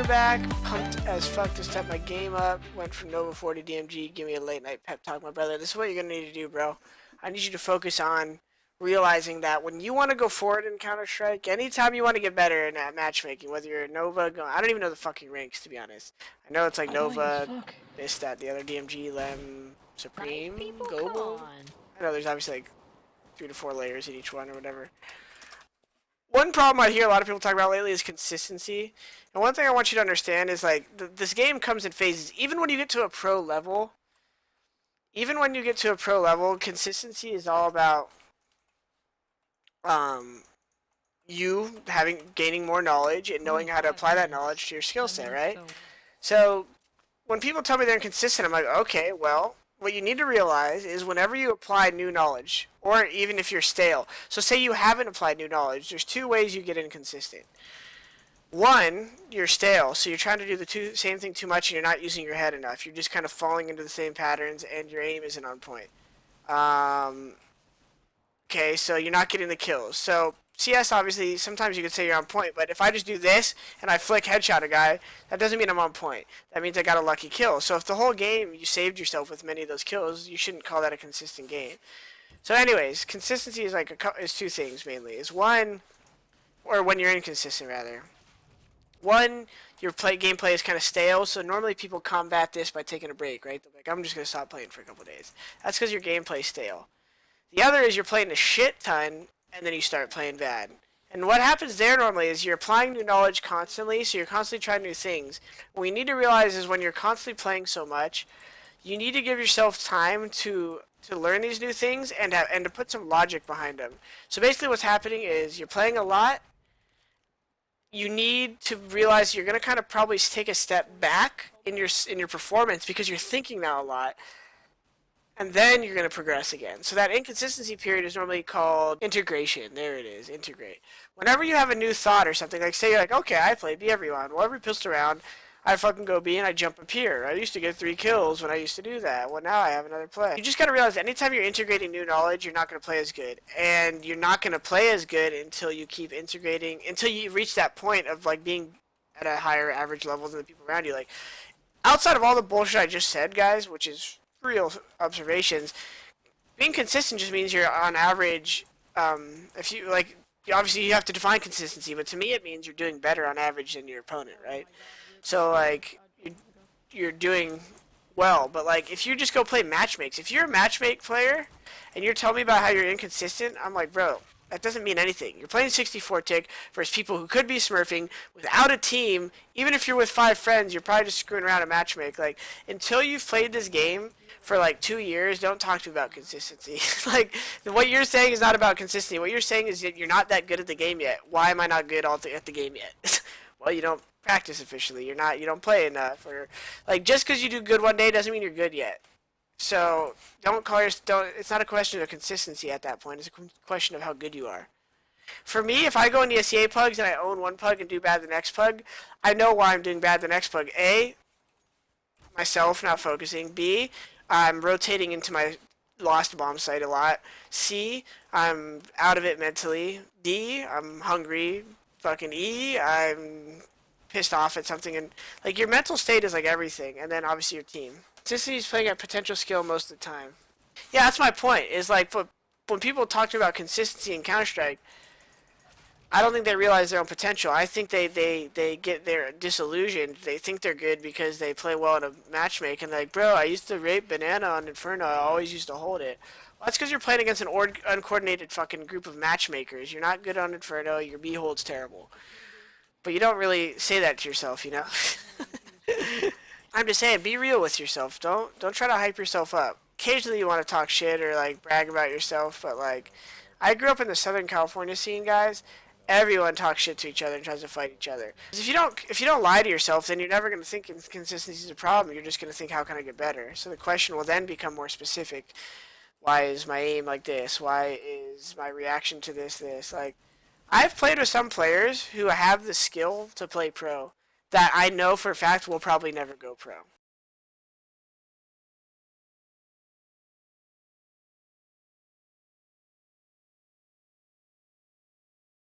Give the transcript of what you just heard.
back. Pumped as fuck to step my game up. Went from Nova 4 to DMG. Give me a late night pep talk, my brother. This is what you're gonna need to do, bro. I need you to focus on realizing that when you want to go forward in Counter-Strike, anytime you want to get better in that matchmaking, whether you're Nova, I don't even know the fucking ranks, to be honest. I know it's like Nova, this, that, the other, DMG, Lem, Supreme, Global. I know there's obviously like 3 to 4 layers in each one or whatever. One problem I hear a lot of people talk about lately is consistency. And one thing I want you to understand is like this game comes in phases. Even when you get to a pro level, consistency is all about you gaining more knowledge and knowing how to apply that knowledge to your skill set, right? So when people tell me they're inconsistent, I'm like, okay, well, what you need to realize is whenever you apply new knowledge, or even if you're stale, so say you haven't applied new knowledge, there's 2 ways you get inconsistent. One, you're stale, so you're trying to do the same thing too much and you're not using your head enough. You're just kind of falling into the same patterns and your aim isn't on point. Okay, so you're not getting the kills. So CS, obviously, sometimes you could say you're on point, but if I just do this and I flick headshot a guy, that doesn't mean I'm on point. That means I got a lucky kill. So if the whole game you saved yourself with many of those kills, you shouldn't call that a consistent game. So anyways, consistency is like is 2 things mainly. Is one, or when you're inconsistent rather. One, your gameplay is kind of stale, so normally people combat this by taking a break, right? They're like, I'm just going to stop playing for a couple days. That's because your gameplay's stale. The other is you're playing a shit ton, and then you start playing bad. And what happens there normally is you're applying new knowledge constantly, so you're constantly trying new things. What you need to realize is when you're constantly playing so much, you need to give yourself time to learn these new things and to put some logic behind them. So basically what's happening is you're playing a lot. You need to realize you're going to kind of probably take a step back in your performance because you're thinking now a lot. And then you're going to progress again. So that inconsistency period is normally called integration. There it is, integrate. Whenever you have a new thought or something, like say you're like, okay, I play B everyone. Well, every pistol round, I fucking go B and I jump up here. I used to get 3 kills when I used to do that. Well, now I have another play. You just got to realize that anytime you're integrating new knowledge, you're not going to play as good. And you're not going to play as good until you keep integrating, until you reach that point of like being at a higher average level than the people around you. Like, outside of all the bullshit I just said, guys, which is real observations, being consistent just means you're on average, if you like, obviously you have to define consistency, but to me it means you're doing better on average than your opponent, right? So like you're doing well, but like if you just go play matchmakes, if you're a matchmake player and you're telling me about how you're inconsistent, I'm like, bro, that doesn't mean anything. You're playing 64 tick versus people who could be smurfing without a team. Even if you're with 5 friends, you're probably just screwing around a matchmake. Like, until you've played this game for like 2 years, don't talk to me about consistency. Like, what you're saying is not about consistency. What you're saying is that you're not that good at the game yet. Why am I not good at the game yet? Well, you don't practice efficiently. You don't play enough. Or like, just because you do good one day doesn't mean you're good yet. So it's not a question of consistency at that point. It's a question of how good you are. For me, if I go in the SEA pugs and I own one pug and do bad the next pug, I know why I'm doing bad the next pug. A, myself not focusing. B, I'm rotating into my lost bomb site a lot. C, I'm out of it mentally. D, I'm hungry. Fucking E, I'm pissed off at something. And like, your mental state is like everything, and then obviously your team. Consistency is playing at potential skill most of the time. Yeah, that's my point. Is like, when people talk to me about consistency in Counter-Strike, I don't think they realize their own potential. I think they're disillusioned. They think they're good because they play well in a matchmake, and they're like, bro, I used to rape Banana on Inferno. I always used to hold it. Well, that's because you're playing against an uncoordinated fucking group of matchmakers. You're not good on Inferno. Your B hold's terrible. But you don't really say that to yourself, you know? I'm just saying, be real with yourself. Don't try to hype yourself up. Occasionally you want to talk shit or like brag about yourself, but like, I grew up in the Southern California scene, guys. Everyone talks shit to each other and tries to fight each other. If you don't lie to yourself, then you're never going to think consistency is a problem. You're just going to think, how can I get better? So the question will then become more specific. Why is my aim like this? Why is my reaction to this? Like, I've played with some players who have the skill to play pro that I know for a fact will probably never go pro.